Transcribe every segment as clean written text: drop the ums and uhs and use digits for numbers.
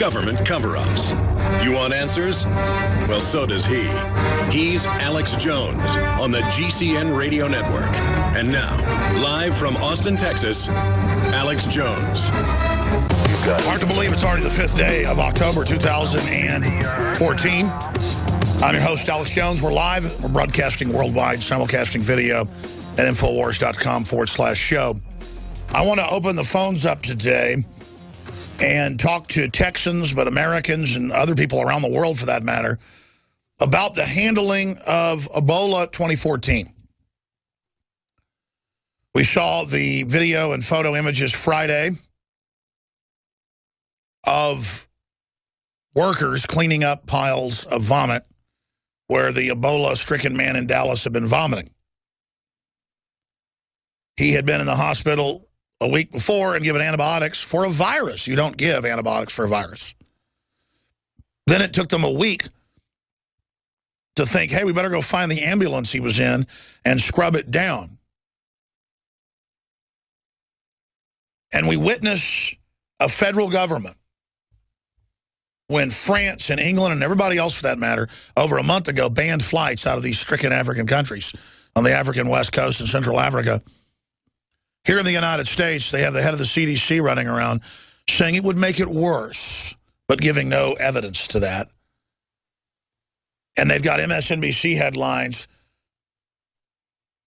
government cover-ups. You want answers? Well, so does he. He's Alex Jones on the GCN Radio Network. And now, live from Austin, Texas, Alex Jones. Hard to believe it's already the 5th day of October 2014. I'm your host, Alex Jones. We're live. We're broadcasting worldwide, simulcasting video at INFOWARS.com/show. I want to open the phones up today and talk to Texans, but Americans and other people around the world, for that matter, about the handling of Ebola 2014. We saw the video and photo images Friday of workers cleaning up piles of vomit where the Ebola-stricken man in Dallas had been vomiting. He had been in the hospital a week before and given antibiotics for a virus. You don't give antibiotics for a virus. Then it took them a week to think, hey, we better go find the ambulance he was in and scrub it down. And we witness a federal government, when France and England and everybody else, for that matter, over a month ago banned flights out of these stricken African countries on the African West Coast and Central Africa. Here in the United States, they have the head of the CDC running around saying it would make it worse, but giving no evidence to that. And they've got MSNBC headlines,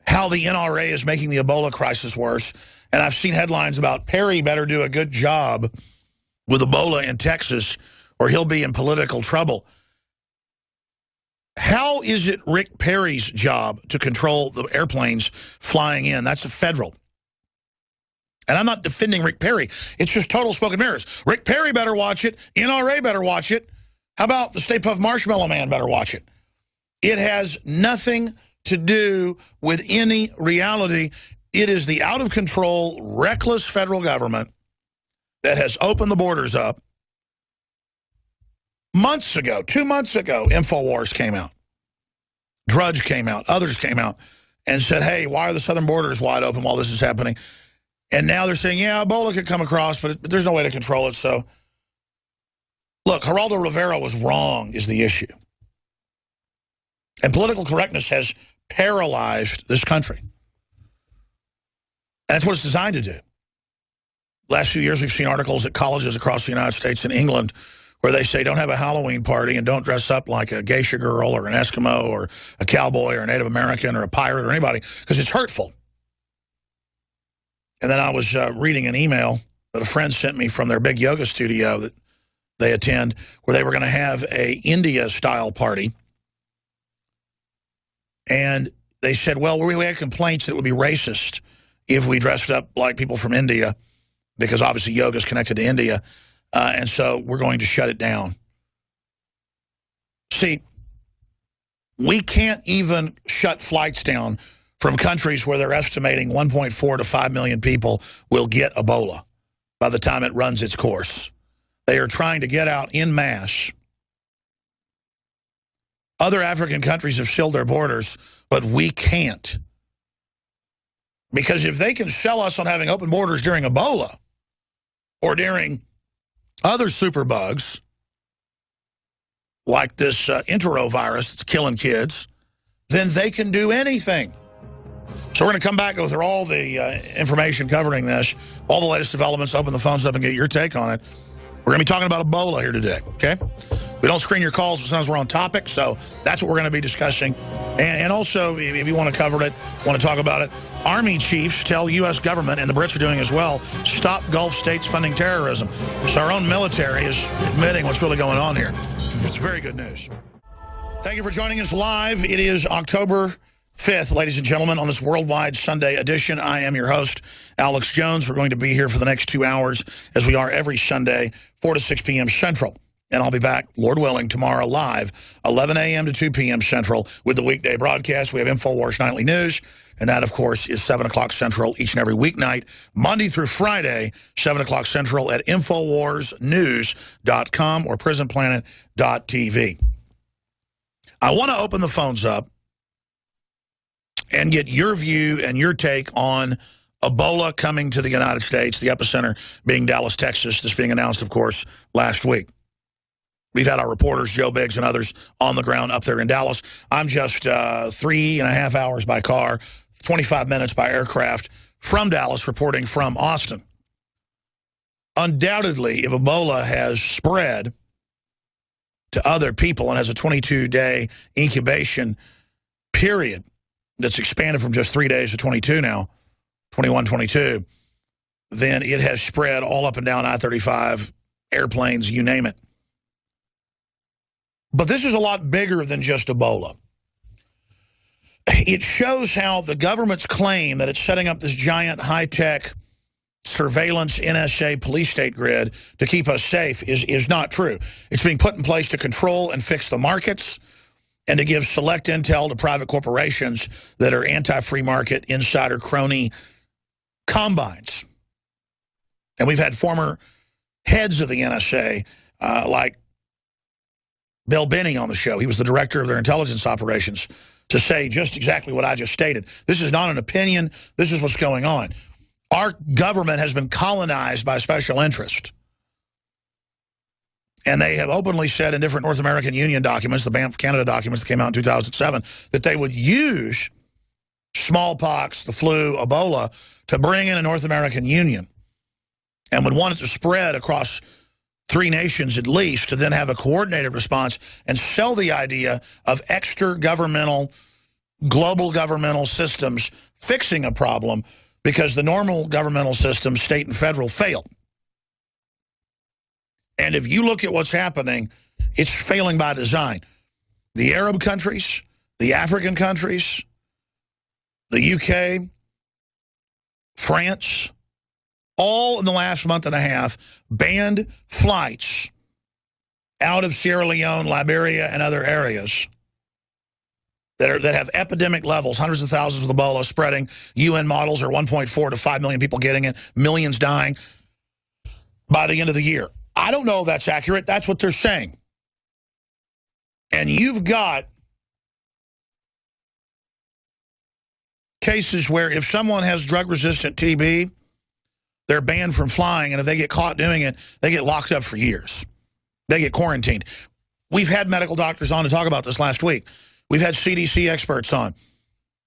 how the NRA is making the Ebola crisis worse. And I've seen headlines about Perry better do a good job with Ebola in Texas, or he'll be in political trouble. How is it Rick Perry's job to control the airplanes flying in? That's a federal. And I'm not defending Rick Perry. It's just total smoke and mirrors. Rick Perry better watch it. NRA better watch it. How about the Stay Puft Marshmallow Man better watch it? It has nothing to do with any reality. It is the out-of-control, reckless federal government that has opened the borders up. Months ago, 2 months ago, INFOWARS came out. Drudge came out. Others came out and said, hey, why are the southern borders wide open while this is happening? And now they're saying, yeah, Ebola could come across, but there's no way to control it. So, look, Geraldo Rivera was wrong is the issue. And political correctness has paralyzed this country. And that's what it's designed to do. Last few years, we've seen articles at colleges across the United States and England where they say don't have a Halloween party and don't dress up like a geisha girl or an Eskimo or a cowboy or a Native American or a pirate or anybody, because it's hurtful. And then I was reading an email that a friend sent me from their big yoga studio that they attend, where they were going to have a India-style party. And they said, well, we had complaints that it would be racist if we dressed up like people from India, because obviously yoga is connected to India. And so we're going to shut it down. See, we can't even shut flights down from countries where they're estimating 1.4 to 5 million people will get Ebola by the time it runs its course. They are trying to get out en masse. Other African countries have sealed their borders, but we can't. Because if they can sell us on having open borders during Ebola or during other superbugs, like this enterovirus that's killing kids, then they can do anything. So we're going to come back and go through all the information covering this, all the latest developments, open the phones up and get your take on it. We're going to be talking about Ebola here today, okay? We don't screen your calls, but sometimes we're on topic, so that's what we're going to be discussing. And also, if you want to cover it, want to talk about it, Army chiefs tell U.S. government, and the Brits are doing as well, stop Gulf states funding terrorism. So our own military is admitting what's really going on here. It's very good news. Thank you for joining us live. It is October 5th, ladies and gentlemen, on this worldwide Sunday edition. I am your host, Alex Jones. We're going to be here for the next 2 hours, as we are every Sunday, 4 to 6 p.m. Central. And I'll be back, Lord willing, tomorrow live, 11 a.m. to 2 p.m. Central with the weekday broadcast. We have INFOWARS Nightly News, and that, of course, is 7 o'clock Central each and every weeknight, Monday through Friday, 7 o'clock Central at InfoWarsNews.com or PrisonPlanet.tv. I want to open the phones up and get your view and your take on Ebola coming to the United States, the epicenter being Dallas, Texas. This being announced, of course, last week. We've had our reporters, Joe Biggs and others, on the ground up there in Dallas. I'm just 3.5 hours by car, 25 minutes by aircraft from Dallas, reporting from Austin. Undoubtedly, if Ebola has spread to other people and has a 22-day incubation period that's expanded from just 3 days to 22 now, 21, 22, then it has spread all up and down I-35, airplanes, you name it. But this is a lot bigger than just Ebola. It shows how the government's claim that it's setting up this giant high-tech surveillance NSA police state grid to keep us safe is not true. It's being put in place to control and fix the markets and to give select intel to private corporations that are anti-free market, insider, crony combines. And we've had former heads of the NSA, like Bill Binney on the show. He was the director of their intelligence operations, to say just exactly what I just stated. This is not an opinion. This is what's going on. Our government has been colonized by special interest. And they have openly said in different North American Union documents, the Banff Canada documents that came out in 2007, that they would use smallpox, the flu, Ebola, to bring in a North American Union and would want it to spread across 3 nations at least, to then have a coordinated response and sell the idea of extra-governmental, global governmental systems fixing a problem because the normal governmental systems, state and federal, failed. And if you look at what's happening, it's failing by design. The Arab countries, the African countries, the UK, France, all in the last month and a half, banned flights out of Sierra Leone, Liberia, and other areas that have epidemic levels, hundreds of thousands of Ebola spreading. UN models are 1.4 to 5 million people getting it, millions dying by the end of the year. I don't know if that's accurate. That's what they're saying. And you've got cases where if someone has drug-resistant TB, they're banned from flying, and if they get caught doing it, they get locked up for years. They get quarantined. We've had medical doctors on to talk about this last week. We've had CDC experts on.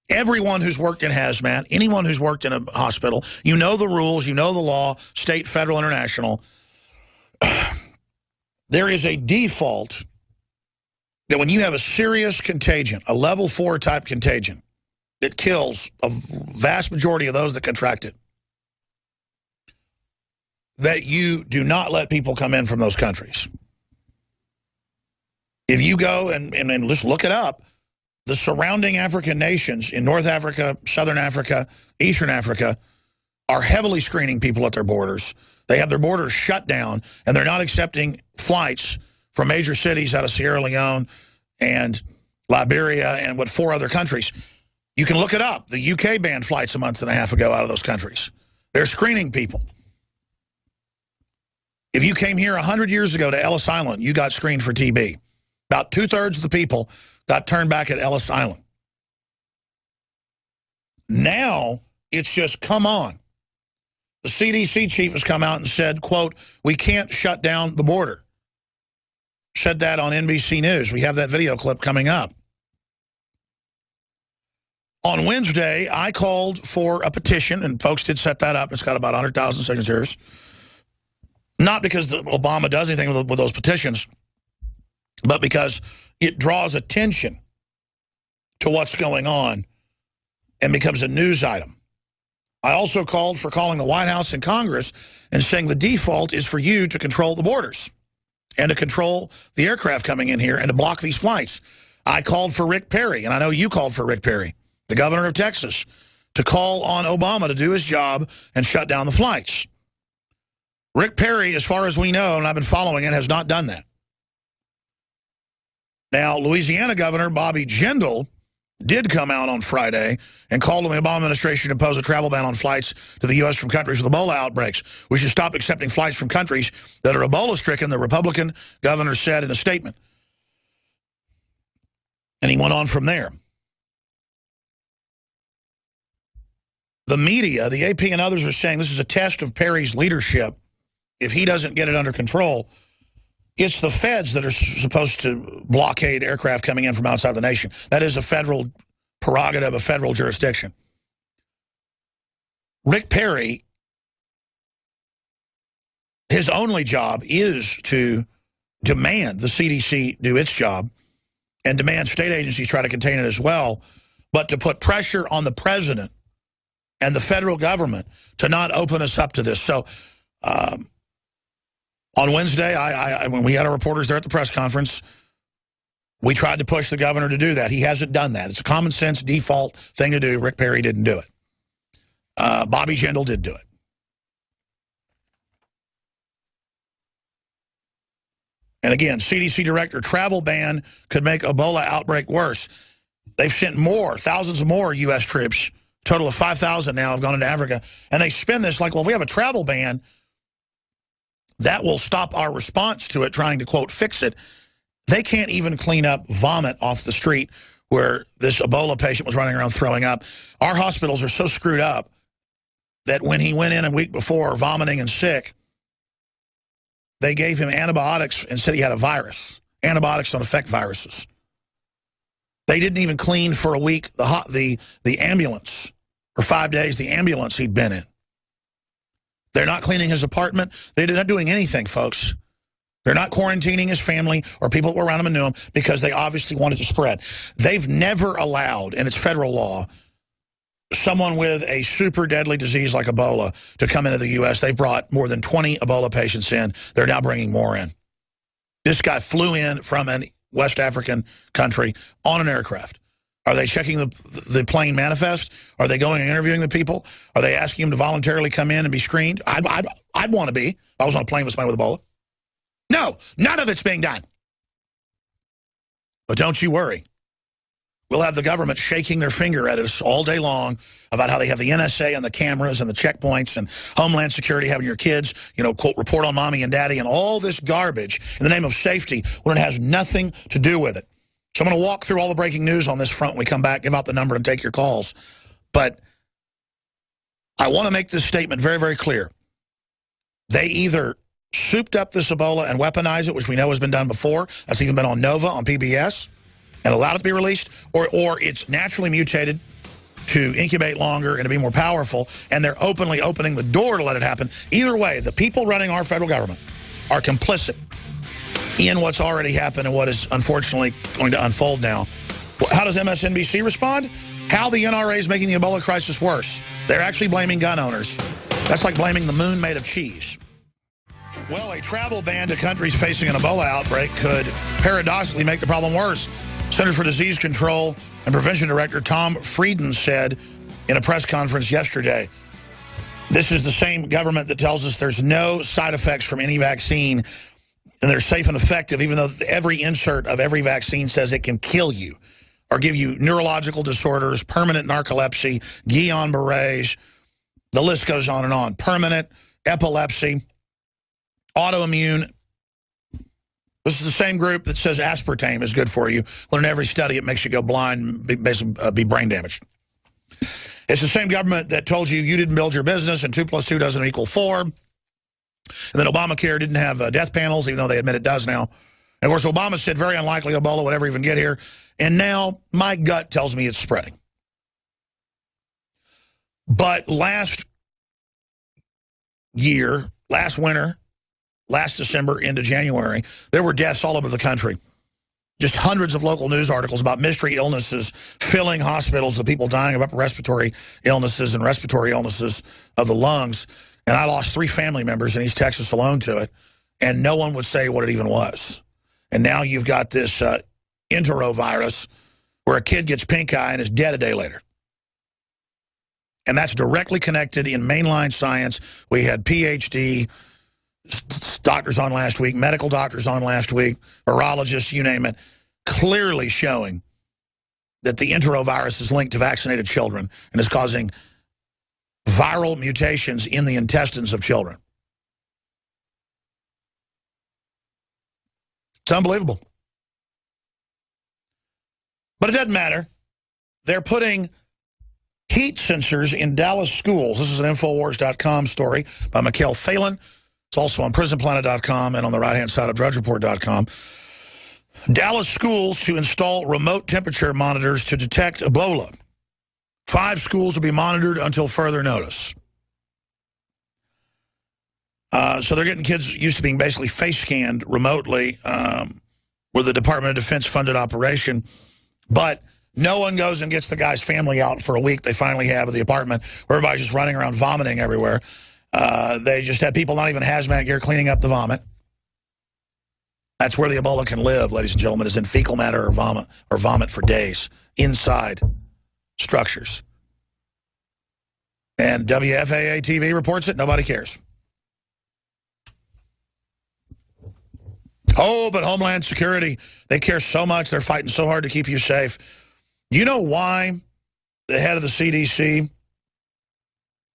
Everyone who's worked in hazmat, anyone who's worked in a hospital, you know the rules, you know the law, state, federal, international. There is a default that when you have a serious contagion, a level 4 type contagion, that kills a vast majority of those that contract it, that you do not let people come in from those countries. If you go and just look it up, the surrounding African nations in North Africa, Southern Africa, Eastern Africa are heavily screening people at their borders. They have their borders shut down, and they're not accepting flights from major cities out of Sierra Leone and Liberia and 4 other countries. You can look it up. The UK banned flights a month and a half ago out of those countries. They're screening people. If you came here 100 years ago to Ellis Island, you got screened for TB. About 2/3 of the people got turned back at Ellis Island. Now, it's just, come on. The CDC chief has come out and said, quote, we can't shut down the border. Said that on NBC News. We have that video clip coming up. On Wednesday, I called for a petition, and folks did set that up. It's got about 100,000 signatures. Not because Obama does anything with those petitions, but because it draws attention to what's going on and becomes a news item. I also called for calling the White House and Congress and saying the default is for you to control the borders and to control the aircraft coming in here and to block these flights. I called for Rick Perry, and I know you called for Rick Perry, the governor of Texas, to call on Obama to do his job and shut down the flights. Rick Perry, as far as we know, and I've been following it, has not done that. Now, Louisiana Governor Bobby Jindal did come out on Friday and called on the Obama administration to impose a travel ban on flights to the U.S. from countries with Ebola outbreaks. We should stop accepting flights from countries that are Ebola-stricken, the Republican governor said in a statement. And he went on from there. The media, the AP and others are saying this is a test of Perry's leadership. If he doesn't get it under control, It's the feds that are supposed to blockade aircraft coming in from outside the nation. That is a federal prerogative, a federal jurisdiction. Rick Perry, his only job is to demand the CDC do its job and demand state agencies try to contain it as well, but to put pressure on the president and the federal government to not open us up to this. So on Wednesday, when we had our reporters there at the press conference, we tried to push the governor to do that. He hasn't done that. It's a common sense default thing to do. Rick Perry didn't do it. Bobby Jindal did do it. And again, CDC director, travel ban could make Ebola outbreak worse. They've sent more, thousands of more U.S. troops. Total of 5,000 now have gone into Africa. And they spin this like, well, if we have a travel ban, that will stop our response to it, trying to, quote, fix it. They can't even clean up vomit off the street where this Ebola patient was running around throwing up. Our hospitals are so screwed up that when he went in a week before vomiting and sick, they gave him antibiotics and said he had a virus. Antibiotics don't affect viruses. They didn't even clean for a week the ambulance, or 5 days, the ambulance he'd been in. They're not cleaning his apartment. They're not doing anything, folks. They're not quarantining his family or people that were around him and knew him because they obviously wanted to spread. They've never allowed, and it's federal law, someone with a super deadly disease like Ebola to come into the U.S. They've brought more than 20 Ebola patients in. They're now bringing more in. This guy flew in from a West African country on an aircraft. Are they checking the plane manifest? Are they going and interviewing the people? Are they asking him to voluntarily come in and be screened? I'd want to be. If I was on a plane with somebody with Ebola. No, none of it's being done. But don't you worry. We'll have the government shaking their finger at us all day long about how they have the NSA and the cameras and the checkpoints and Homeland Security having your kids, quote, report on mommy and daddy and all this garbage in the name of safety when it has nothing to do with it. So I'm going to walk through all the breaking news on this front when we come back, give out the number and take your calls. But I want to make this statement very, very clear. They either souped up this Ebola and weaponized it, which we know has been done before. That's even been on Nova, on PBS. And allowed it to be released, or it's naturally mutated to incubate longer and to be more powerful, and they're openly opening the door to let it happen. Either way, the people running our federal government are complicit in what's already happened and what is unfortunately going to unfold now. How does MSNBC respond? How the NRA is making the Ebola crisis worse. They're actually blaming gun owners. That's like blaming the moon made of cheese. Well, a travel ban to countries facing an Ebola outbreak could paradoxically make the problem worse. Centers for Disease Control and Prevention Director Tom Frieden said in a press conference yesterday, this is the same government that tells us there's no side effects from any vaccine and they're safe and effective, even though every insert of every vaccine says it can kill you or give you neurological disorders, permanent narcolepsy, Guillain-Barré, the list goes on and on, permanent epilepsy, autoimmune. This is the same group that says aspartame is good for you. Well, in every study, it makes you go blind, basically be brain damaged. It's the same government that told you didn't build your business and 2 + 2 doesn't equal 4. And then Obamacare didn't have death panels, even though they admit it does now. And of course, Obama said very unlikely Ebola would ever even get here. And now my gut tells me it's spreading. But last year, last winter, last December into January, there were deaths all over the country. Just hundreds of local news articles about mystery illnesses filling hospitals, the people dying of upper respiratory illnesses and respiratory illnesses of the lungs. And I lost 3 family members in East Texas alone to it, and no one would say what it even was. And now you've got this enterovirus where a kid gets pink eye and is dead a day later. And that's directly connected in mainline science. We had PhD doctors on last week, medical doctors on last week, virologists, you name it, clearly showing that the enterovirus is linked to vaccinated children and is causing viral mutations in the intestines of children. It's unbelievable. But it doesn't matter. They're putting heat sensors in Dallas schools. This is an Infowars.com story by Mikhail Phelan. It's also on prisonplanet.com and on the right-hand side of drudgereport.com. Dallas schools to install remote temperature monitors to detect Ebola. 5 schools will be monitored until further notice. So they're getting kids used to being basically face scanned remotely with the Department of Defense funded operation. But no one goes and gets the guy's family out for a week they finally have at the apartment where everybody's just running around vomiting everywhere. They just have people not even hazmat gear cleaning up the vomit. That's where the Ebola can live, ladies and gentlemen, is in fecal matter or vomit for days inside structures. And WFAA TV reports it. Nobody cares. Oh, but Homeland Security, they care so much. They're fighting so hard to keep you safe. Do you know why the head of the CDC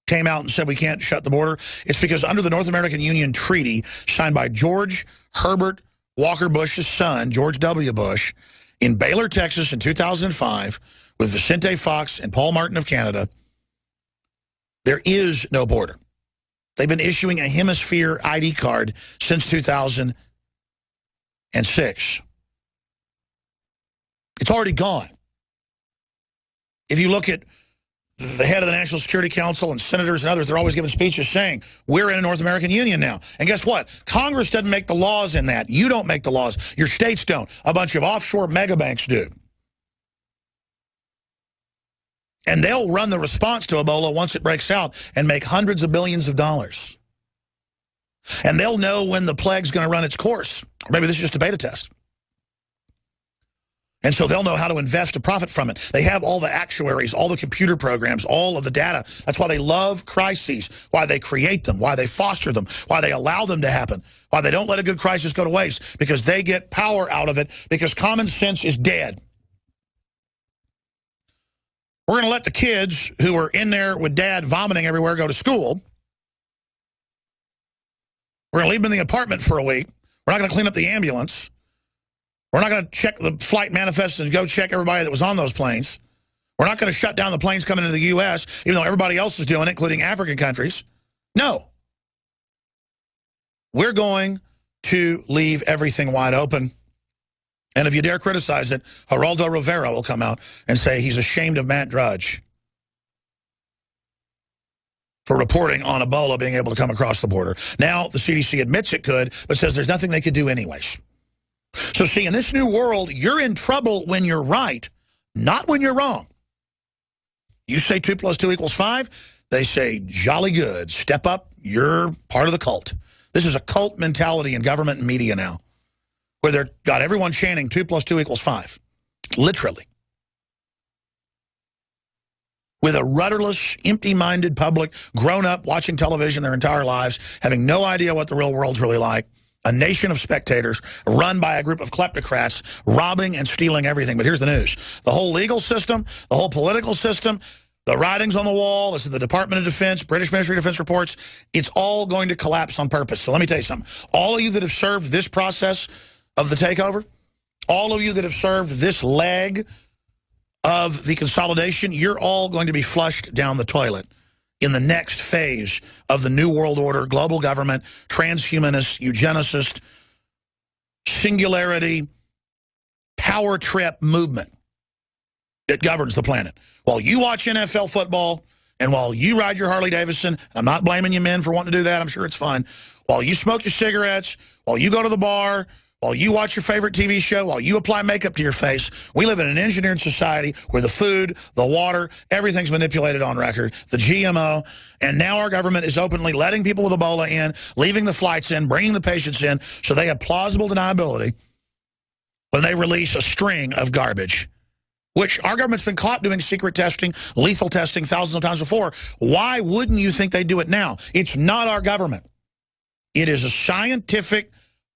came out and said we can't shut the border? It's because under the North American Union Treaty signed by George Herbert Walker Bush's son, George W. Bush, in Baylor, Texas in 2005 with Vicente Fox and Paul Martin of Canada, there is no border. They've been issuing a hemisphere ID card since 2006. It's already gone. If you look at the head of the National Security Council and senators and others, they're always giving speeches saying, we're in a North American Union now. And guess what? Congress doesn't make the laws in that. You don't make the laws. Your states don't. A bunch of offshore megabanks do. And they'll run the response to Ebola once it breaks out and make hundreds of billions of dollars. And they'll know when the plague's going to run its course. Or maybe this is just a beta test. And so they'll know how to invest to profit from it. They have all the actuaries, all the computer programs, all of the data. That's why they love crises, why they create them, why they foster them, why they allow them to happen, why they don't let a good crisis go to waste, because they get power out of it, because common sense is dead. We're going to let the kids who are in there with dad vomiting everywhere go to school. We're going to leave them in the apartment for a week. We're not going to clean up the ambulance. We're not going to check the flight manifests and go check everybody that was on those planes. We're not going to shut down the planes coming into the U.S., even though everybody else is doing it, including African countries. No. We're going to leave everything wide open. And if you dare criticize it, Geraldo Rivera will come out and say he's ashamed of Matt Drudge for reporting on Ebola being able to come across the border. Now the CDC admits it could, but says there's nothing they could do anyways. So see, in this new world, you're in trouble when you're right, not when you're wrong. You say 2 + 2 = 5, they say, jolly good, step up, you're part of the cult. This is a cult mentality in government and media now, where they've got everyone chanting 2 + 2 = 5, literally. With a rudderless, empty-minded public, grown up, watching television their entire lives, having no idea what the real world's really like. A nation of spectators run by a group of kleptocrats, robbing and stealing everything. But here's the news. The whole legal system, the whole political system, the writings on the wall, this is the Department of Defense, British Ministry of Defense reports, it's all going to collapse on purpose. So let me tell you something. All of you that have served this process of the takeover, all of you that have served this leg of the consolidation, you're all going to be flushed down the toilet in the next phase of the New World Order, global government, transhumanist, eugenicist, singularity, power trip movement that governs the planet. While you watch NFL football and while you ride your Harley Davidson, and I'm not blaming you men for wanting to do that, I'm sure it's fun, while you smoke your cigarettes, while you go to the bar, while you watch your favorite TV show, while you apply makeup to your face, we live in an engineered society where the food, the water, everything's manipulated on record, the GMO, and now our government is openly letting people with Ebola in, leaving the flights in, bringing the patients in, so they have plausible deniability when they release a string of garbage, which our government's been caught doing secret testing, lethal testing thousands of times before. Why wouldn't you think they do it now? It's not our government. It is a scientific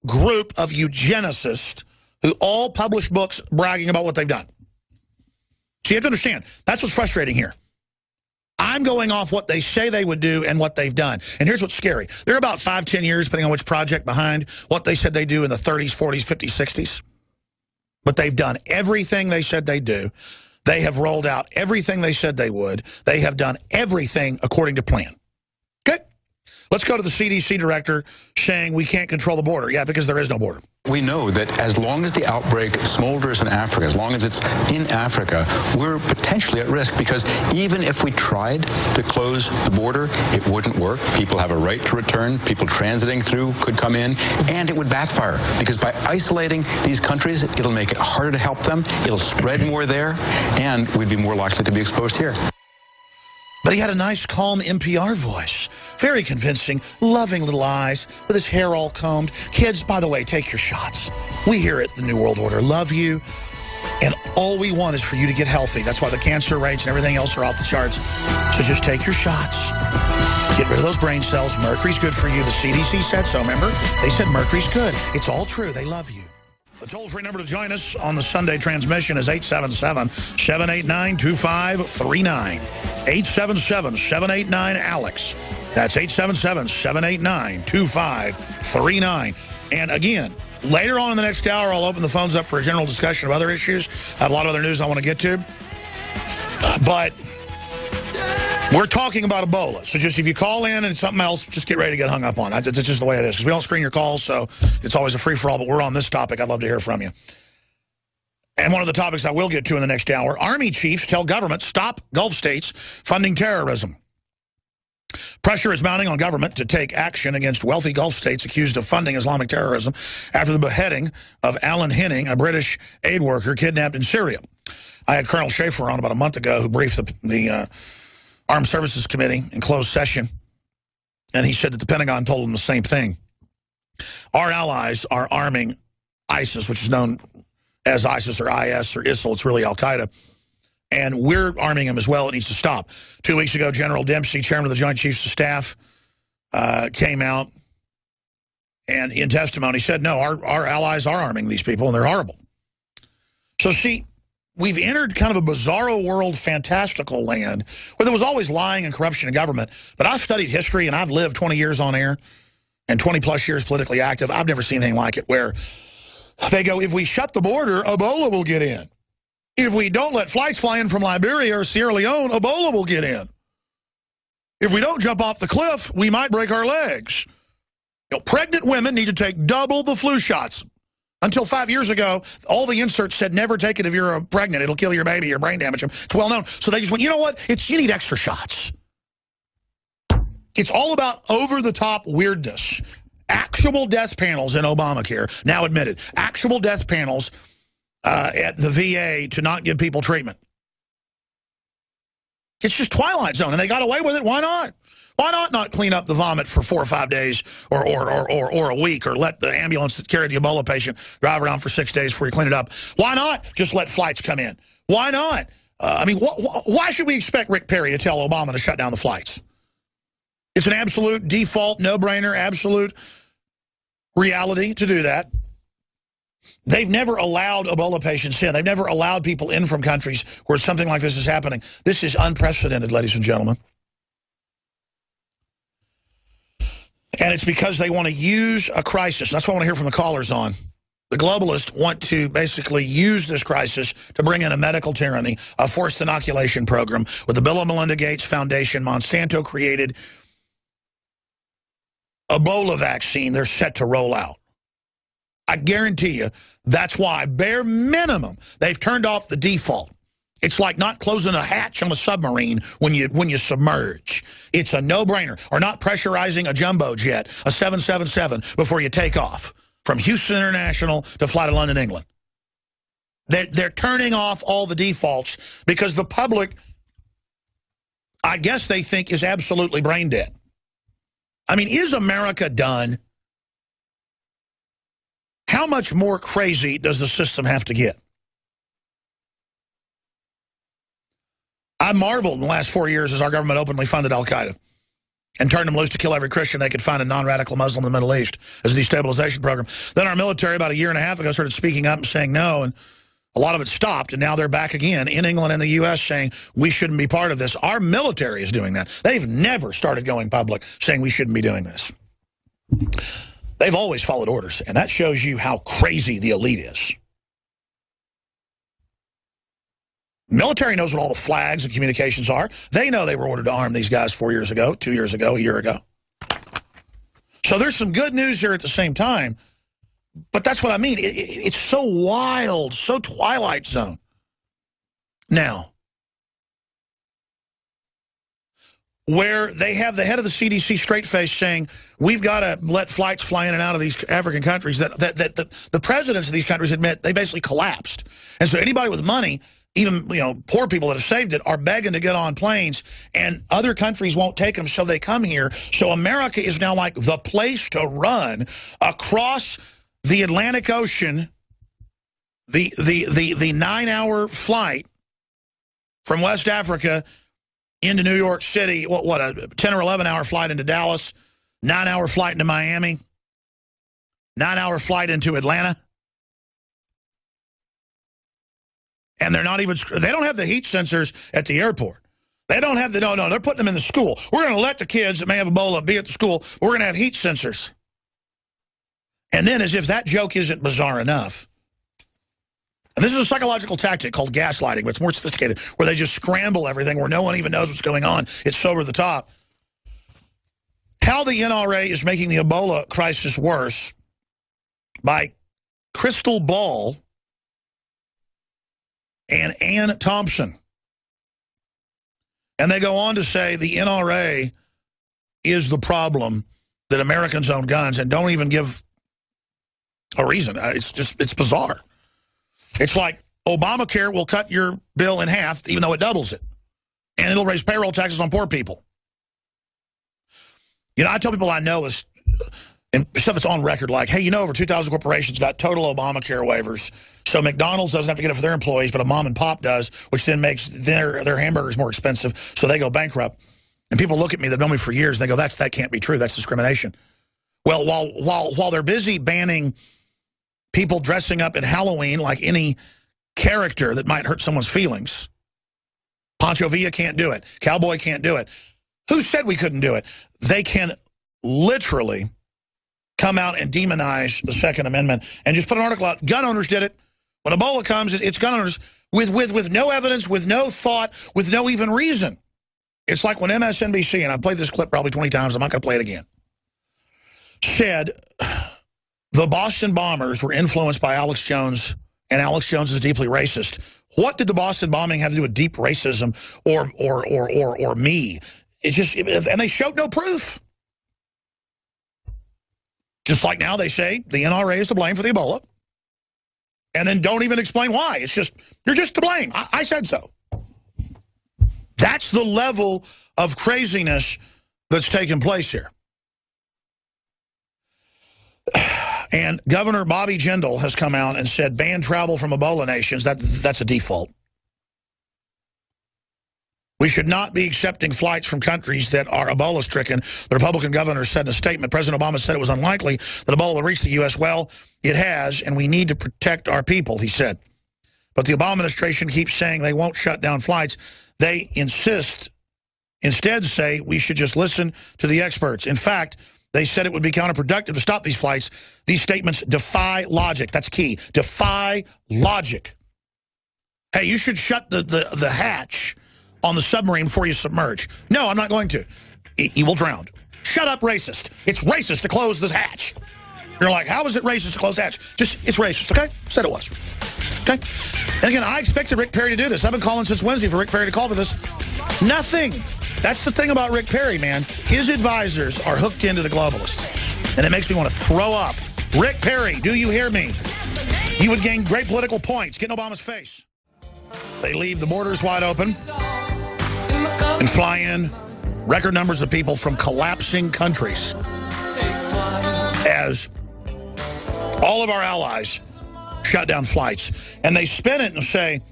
group of eugenicists who all publish books bragging about what they've done. So you have to understand, that's what's frustrating here. I'm going off what they say they would do and what they've done. And here's what's scary. They're about 5-10 years, depending on which project, behind what they said they do in the 30s, 40s, 50s, 60s. But they've done everything they said they'd do. They have rolled out everything they said they would. They have done everything according to plan. Okay? Let's go to the CDC director saying we can't control the border. Yeah, because there is no border. We know that as long as the outbreak smolders in Africa, as long as it's in Africa, we're potentially at risk, because even if we tried to close the border, it wouldn't work. People have a right to return. People transiting through could come in, and it would backfire, because by isolating these countries, it'll make it harder to help them, it'll spread more there, and we'd be more likely to be exposed here. But he had a nice, calm NPR voice. Very convincing, loving little eyes, with his hair all combed. Kids, by the way, take your shots. We here at the New World Order love you, and all we want is for you to get healthy. That's why the cancer rates and everything else are off the charts. So just take your shots. Get rid of those brain cells. Mercury's good for you. The CDC said so, remember? They said mercury's good. It's all true. They love you. The toll-free number to join us on the Sunday transmission is 877-789-2539. 877-789-ALEX. That's 877-789-2539. And again, later on in the next hour, I'll open the phones up for a general discussion of other issues. I have a lot of other news I want to get to. But we're talking about Ebola. So just if you call in and it's something else, just get ready to get hung up on. It's just the way it is. Because we don't screen your calls, so it's always a free-for-all. But we're on this topic. I'd love to hear from you. And one of the topics I will get to in the next hour, Army chiefs tell government stop Gulf states funding terrorism. Pressure is mounting on government to take action against wealthy Gulf states accused of funding Islamic terrorism after the beheading of Alan Henning, a British aid worker kidnapped in Syria. I had Colonel Schaefer on about a month ago who briefed the Armed Services Committee in closed session, and he said that the Pentagon told him the same thing. Our allies are arming ISIS, which is known as ISIS or IS or ISIL. It's really Al-Qaeda. And we're arming them as well. It needs to stop. 2 weeks ago, General Dempsey, chairman of the Joint Chiefs of Staff, came out and in testimony said, no, our allies are arming these people, and they're horrible. So, see, we've entered kind of a bizarro world, fantastical land where there was always lying and corruption in government. But I've studied history, and I've lived 20 years on air and 20-plus years politically active. I've never seen anything like it, where they go, if we shut the border, Ebola will get in. If we don't let flights fly in from Liberia or Sierra Leone, Ebola will get in. If we don't jump off the cliff, we might break our legs. You know, pregnant women need to take double the flu shots. Until 5 years ago, all the inserts said never take it if you're pregnant. It'll kill your baby or brain damage them. It's well known. So they just went, you know what? You need extra shots. It's all about over-the-top weirdness. Actual death panels in Obamacare, now admitted. Actual death panels at the VA to not give people treatment. It's just Twilight Zone, and they got away with it. Why not? Why not clean up the vomit for 4 or 5 days or a week, or let the ambulance that carried the Ebola patient drive around for 6 days before you clean it up? Why not just let flights come in? Why not? I mean, why should we expect Rick Perry to tell Obama to shut down the flights? It's an absolute default, no-brainer, absolute reality to do that. They've never allowed Ebola patients in. They've never allowed people in from countries where something like this is happening. This is unprecedented, ladies and gentlemen. And it's because they want to use a crisis. That's what I want to hear from the callers on. The globalists want to basically use this crisis to bring in a medical tyranny, a forced inoculation program. With the Bill and Melinda Gates Foundation, Monsanto created Ebola vaccine they're set to roll out. I guarantee you that's why, bare minimum, they've turned off the default. It's like not closing a hatch on a submarine when you submerge. It's a no-brainer. Or not pressurizing a jumbo jet, a 777, before you take off from Houston International to fly to London, England. They're turning off all the defaults because the public, I guess they think, is absolutely brain dead. I mean, is America done? How much more crazy does the system have to get? I marveled in the last 4 years as our government openly funded Al-Qaeda and turned them loose to kill every Christian they could find, a non-radical Muslim in the Middle East, as a destabilization program. Then our military, about a year and a half ago, started speaking up and saying no, and a lot of it stopped, and now they're back again in England and the U.S. saying we shouldn't be part of this. Our military is doing that. They've never started going public saying we shouldn't be doing this. They've always followed orders, and that shows you how crazy the elite is. Military knows what all the flags and communications are. They know they were ordered to arm these guys 4 years ago, 2 years ago, a year ago. So there's some good news here at the same time. But that's what I mean. It's so wild, so Twilight Zone. Now, where they have the head of the CDC straight-faced saying, we've got to let flights fly in and out of these African countries, that the presidents of these countries admit they basically collapsed. And so anybody with money, even poor people that have saved it, are begging to get on planes, and other countries won't take them, so they come here. So America is now like the place to run across the Atlantic Ocean, the 9-hour flight from West Africa into New York City, what a 10 or 11-hour flight into Dallas, 9-hour flight into Miami, 9-hour flight into Atlanta. And they're not even, they don't have the heat sensors at the airport. They don't have the, no, they're putting them in the school. We're going to let the kids that may have Ebola be at the school. We're going to have heat sensors. And then, as if that joke isn't bizarre enough, and this is a psychological tactic called gaslighting, but it's more sophisticated, where they just scramble everything, where no one even knows what's going on. It's so over the top. How the NRA is making the Ebola crisis worse by Crystal Ball and Ann Thompson. And they go on to say the NRA is the problem, that Americans own guns, and don't even give a reason. It's bizarre. It's like Obamacare will cut your bill in half, even though it doubles it. And it'll raise payroll taxes on poor people. I tell people I know this, and stuff that's on record, like, hey, over 2,000 corporations got total Obamacare waivers. So McDonald's doesn't have to get it for their employees, but a mom and pop does, which then makes their hamburgers more expensive, so they go bankrupt. And people look at me, they've known me for years, and they go, that can't be true. That's discrimination. Well, while they're busy banning people dressing up in Halloween like any character that might hurt someone's feelings, Pancho Villa can't do it. Cowboy can't do it. Who said we couldn't do it? They can literally come out and demonize the Second Amendment and just put an article out. Gun owners did it. When Ebola comes, it's gun owners with no evidence, with no thought, with no even reason. It's like when MSNBC, and I've played this clip probably 20 times, I'm not going to play it again, said the Boston bombers were influenced by Alex Jones, and Alex Jones is deeply racist. What did the Boston bombing have to do with deep racism or me? And they showed no proof. Just like now they say the NRA is to blame for the Ebola, and then don't even explain why. It's just, you're just to blame. I said so. That's the level of craziness that's taking place here. And Governor Bobby Jindal has come out and said ban travel from Ebola nations. That's a default. We should not be accepting flights from countries that are Ebola stricken. The Republican governor said in a statement, President Obama said it was unlikely that Ebola would reach the U.S. Well, it has, and we need to protect our people, he said. But the Obama administration keeps saying they won't shut down flights. They instead say we should just listen to the experts. In fact, they said it would be counterproductive to stop these flights. These statements defy logic. That's key. Defy logic. Hey, you should shut the hatch on the submarine before you submerge. No, I'm not going to. You will drown. Shut up, racist. It's racist to close this hatch. You're like, how is it racist to close the hatch? It's racist, okay? Said it was. Okay? And again, I expected Rick Perry to do this. I've been calling since Wednesday for Rick Perry to call for this. Nothing. That's the thing about Rick Perry, man. His advisors are hooked into the globalists. And it makes me want to throw up. Rick Perry, do you hear me? You would gain great political points. Get in Obama's face. They leave the borders wide open and fly in record numbers of people from collapsing countries as all of our allies shut down flights. And they spin it and say,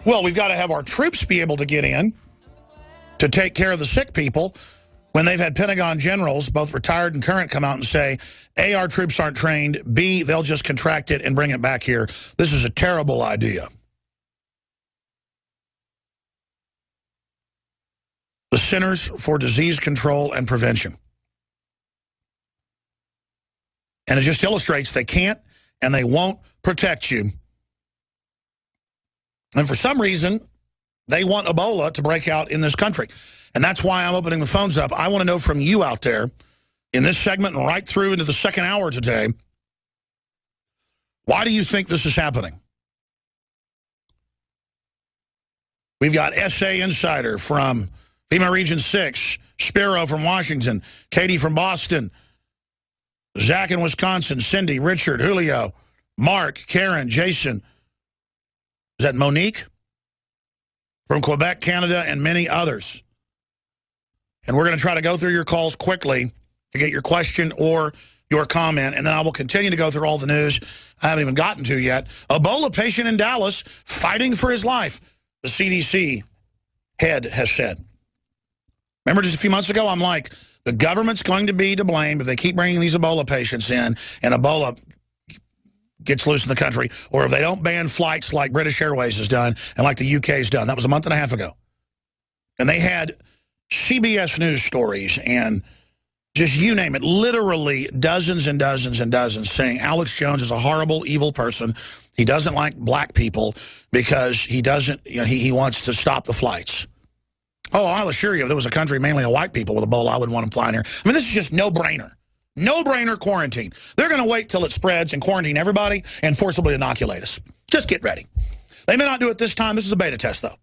well, we've got to have our troops be able to get in to take care of the sick people, when they've had Pentagon generals, both retired and current, come out and say, A, our troops aren't trained, B, they'll just contract it and bring it back here. This is a terrible idea. The Centers for Disease Control and Prevention. And it just illustrates they can't and they won't protect you. And for some reason, they want Ebola to break out in this country. And that's why I'm opening the phones up. I want to know from you out there, in this segment and right through into the second hour today. Why do you think this is happening? We've got SA Insider from FEMA Region 6, Spiro from Washington, Katie from Boston, Zach in Wisconsin, Cindy, Richard, Julio, Mark, Karen, Jason. Is that Monique? From Quebec, Canada, and many others. And we're going to try to go through your calls quickly to get your question or your comment, and then I will continue to go through all the news I haven't even gotten to yet. Ebola patient in Dallas fighting for his life, the CDC head has said. Remember just a few months ago, I'm like, the government's going to be to blame if they keep bringing these Ebola patients in and Ebola gets loose in the country, or if they don't ban flights like British Airways has done and like the UK has done. That was a month and a half ago. And they had CBS News stories and just you name it, literally dozens and dozens and dozens saying Alex Jones is a horrible, evil person. He doesn't like black people because he doesn't, you know, he wants to stop the flights. Oh, I'll assure you, if there was a country mainly of white people with Ebola, I wouldn't want them flying here. I mean, this is just no-brainer. No-brainer quarantine. They're going to wait till it spreads and quarantine everybody and forcibly inoculate us. Just get ready. They may not do it this time. This is a beta test, though.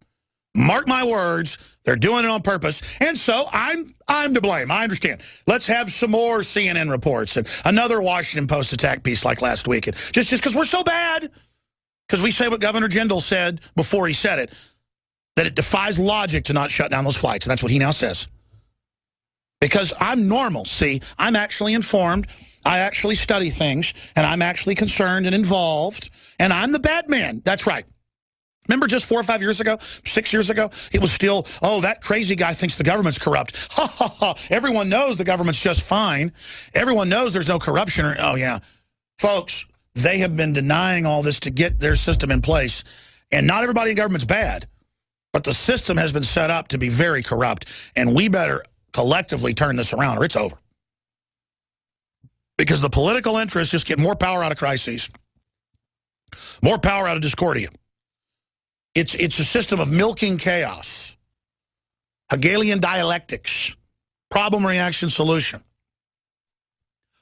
Mark my words, they're doing it on purpose. And so I'm to blame. I understand. Let's have some more CNN reports and another Washington Post attack piece like last week. And just because we're so bad, because we say what Governor Jindal said before he said it, that it defies logic to not shut down those flights. And that's what he now says. Because I'm normal. See, I'm actually informed. I actually study things. And I'm actually concerned and involved. And I'm the bad man. That's right. Remember just 4 or 5 years ago, 6 years ago, it was still, oh, that crazy guy thinks the government's corrupt. Ha, ha, ha. Everyone knows the government's just fine. Everyone knows there's no corruption. Oh, yeah. Folks, they have been denying all this to get their system in place. And not everybody in government's bad. But the system has been set up to be very corrupt. And we better collectively turn this around or it's over. Because the political interests just get more power out of crises. More power out of discordia. It's a system of milking chaos. Hegelian dialectics. Problem, reaction, solution.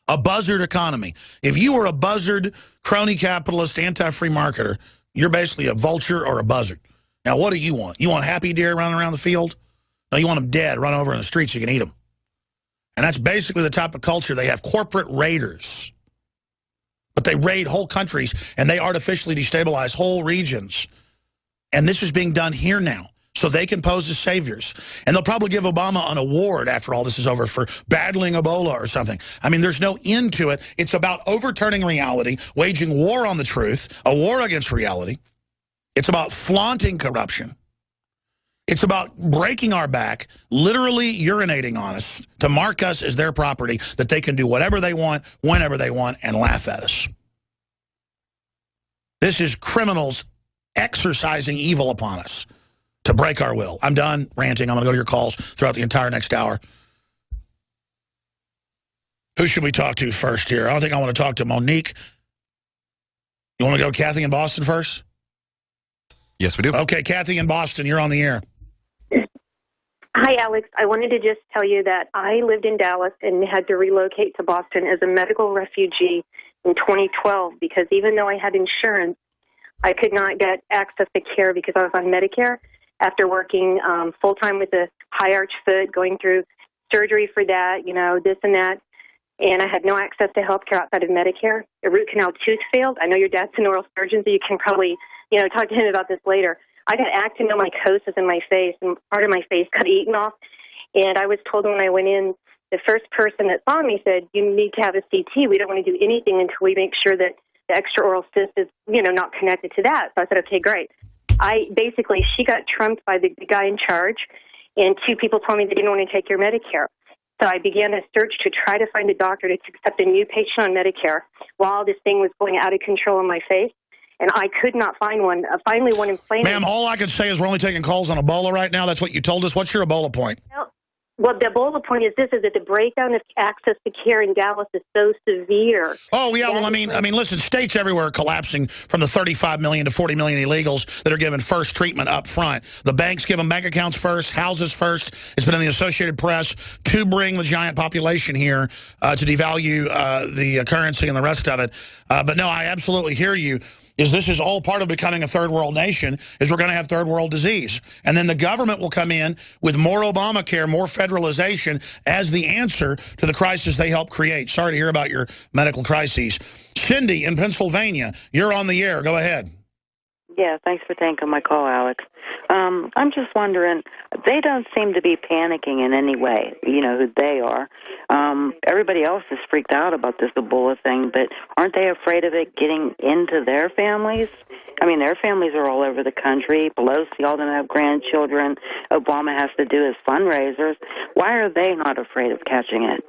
A buzzard economy. If you were a buzzard, crony capitalist, anti-free marketer, you're basically a vulture or a buzzard. Now, what do you want? You want happy deer running around the field? No, you want them dead, run over in the streets so you can eat them. And that's basically the type of culture. They have corporate raiders. But they raid whole countries, and they artificially destabilize whole regions. And this is being done here now, so they can pose as saviors. And they'll probably give Obama an award after all this is over for battling Ebola or something. I mean, there's no end to it. It's about overturning reality, waging war on the truth, a war against reality. It's about flaunting corruption. It's about breaking our back, literally urinating on us to mark us as their property, that they can do whatever they want, whenever they want, and laugh at us. This is criminals exercising evil upon us to break our will. I'm done ranting. I'm going to go to your calls throughout the entire next hour. Who should we talk to first here? I don't think I want to talk to Monique. You want to go Kathy in Boston first? Yes, we do. Okay, Kathy in Boston, you're on the air. Hi, Alex. I wanted to just tell you that I lived in Dallas and had to relocate to Boston as a medical refugee in 2012 because even though I had insurance, I could not get access to care because I was on Medicare after working full-time with a high arch foot, going through surgery for that, you know, this and that. And I had no access to health care outside of Medicare. A root canal tooth failed. I know your dad's an oral surgeon, so you can probably, you know, talk to him about this later. I got actinomycosis in my face, and part of my face got eaten off. And I was told when I went in, the first person that saw me said, you need to have a CT. We don't want to do anything until we make sure that the extraoral cyst is, you know, not connected to that. So I said, okay, great. She got trumped by the guy in charge, and 2 people told me they didn't want to take your Medicare. So I began a search to try to find a doctor to accept a new patient on Medicare while this thing was going out of control in my face. And I could not find one. Finally, one in Plano. Ma'am, all I can say is we're only taking calls on Ebola right now. That's what you told us. What's your Ebola point? Well, the Ebola point is this: is that the breakdown of access to care in Dallas is so severe. Oh yeah, well, I mean, listen, states everywhere are collapsing from the 35 million to 40 million illegals that are given first treatment up front. The banks give them bank accounts first, houses first. It's been in the Associated Press to bring the giant population here to devalue the currency and the rest of it. But no, I absolutely hear you. This is all part of becoming a third world nation, is we're going to have third world disease. And then the government will come in with more Obamacare, more federalization as the answer to the crisis they helped create. Sorry to hear about your medical crises. Cindy in Pennsylvania, you're on the air. Go ahead. Yeah, thanks for taking my call, Alex. I'm just wondering, they don't seem to be panicking in any way, you know, who they are. Everybody else is freaked out about this Ebola thing, but aren't they afraid of it getting into their families? I mean, their families are all over the country. Pelosi all didn't have grandchildren. Obama has to do his fundraisers. Why are they not afraid of catching it?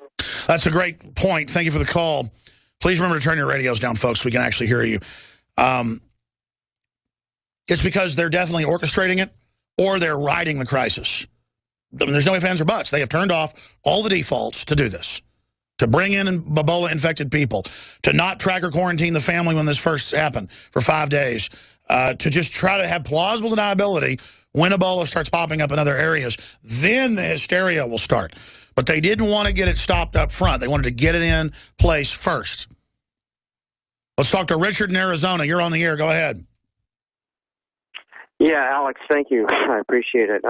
That's a great point. Thank you for the call. Please remember to turn your radios down, folks, so we can actually hear you. It's because they're definitely orchestrating it, or they're riding the crisis. I mean, there's no ifs, ands, or buts. They have turned off all the defaults to do this, to bring in Ebola-infected people, to not track or quarantine the family when this first happened for 5 days, to just try to have plausible deniability when Ebola starts popping up in other areas. Then the hysteria will start. But they didn't want to get it stopped up front. They wanted to get it in place first. Let's talk to Richard in Arizona. You're on the air. Go ahead. Yeah, Alex, thank you. I appreciate it.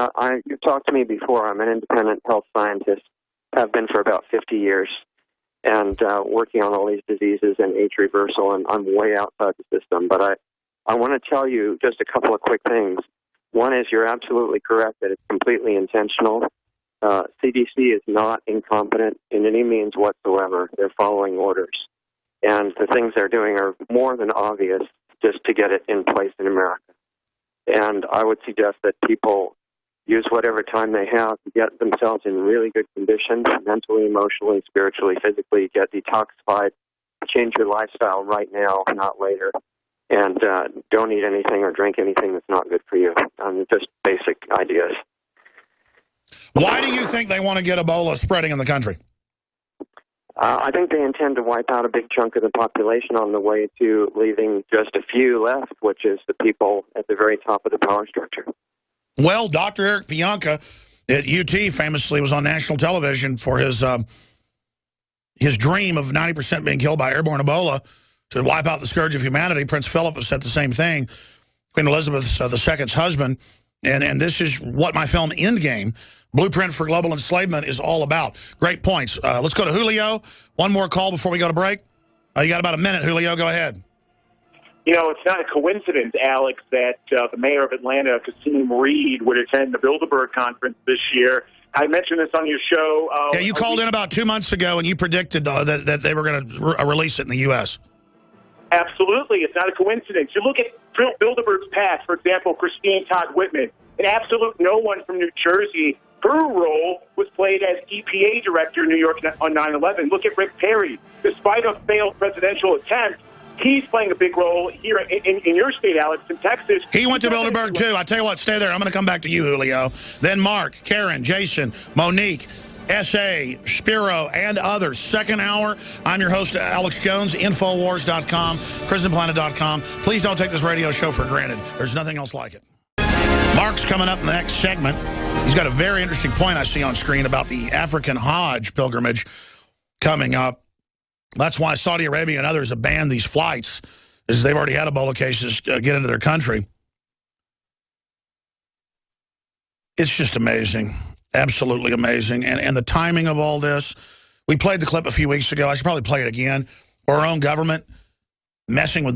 You've talked to me before. I'm an independent health scientist. I've been for about 50 years and working on all these diseases and age reversal, and I'm way outside the system. But I want to tell you just a couple of quick things. One is you're absolutely correct that it's completely intentional. CDC is not incompetent in any means whatsoever. They're following orders. And the things they're doing are more than obvious just to get it in place in America. And I would suggest that people use whatever time they have to get themselves in really good condition, mentally, emotionally, spiritually, physically, get detoxified, change your lifestyle right now, not later, and don't eat anything or drink anything that's not good for you. Just basic ideas. Why do you think they want to get Ebola spreading in the country? I think they intend to wipe out a big chunk of the population on the way to leaving just a few left, which is the people at the very top of the power structure. Well, Dr. Eric Pianka at UT famously was on national television for his dream of 90% being killed by airborne Ebola to wipe out the scourge of humanity. Prince Philip has said the same thing. Queen Elizabeth II's husband. And this is what my film Endgame, Blueprint for Global Enslavement, is all about. Great points. Let's go to Julio. One more call before we go to break. You got about a minute, Julio. Go ahead. You know, it's not a coincidence, Alex, that the mayor of Atlanta, Kasim Reed, would attend the Bilderberg conference this year. I mentioned this on your show. Yeah, you called in about 2 months ago, and you predicted that they were going to release it in the U.S. Absolutely. It's not a coincidence. You look at Bilderberg's past, for example, Christine Todd Whitman, an absolute no one from New Jersey. Her role was played as EPA director in New York on 9/11. Look at Rick Perry. Despite a failed presidential attempt, he's playing a big role here in your state, Alex, in Texas. He went to Bilderberg, too. I tell you what, stay there. I'm going to come back to you, Julio. Then Mark, Karen, Jason, Monique, S.A., Spiro, and others. Second hour, I'm your host, Alex Jones, Infowars.com, PrisonPlanet.com. Please don't take this radio show for granted. There's nothing else like it. Mark's coming up in the next segment. He's got a very interesting point I see on screen about the African Hajj pilgrimage coming up. That's why Saudi Arabia and others have banned these flights, as they've already had Ebola cases get into their country. It's just amazing. Absolutely amazing. And the timing of all this. We played the clip a few weeks ago. I should probably play it again. Our own government messing with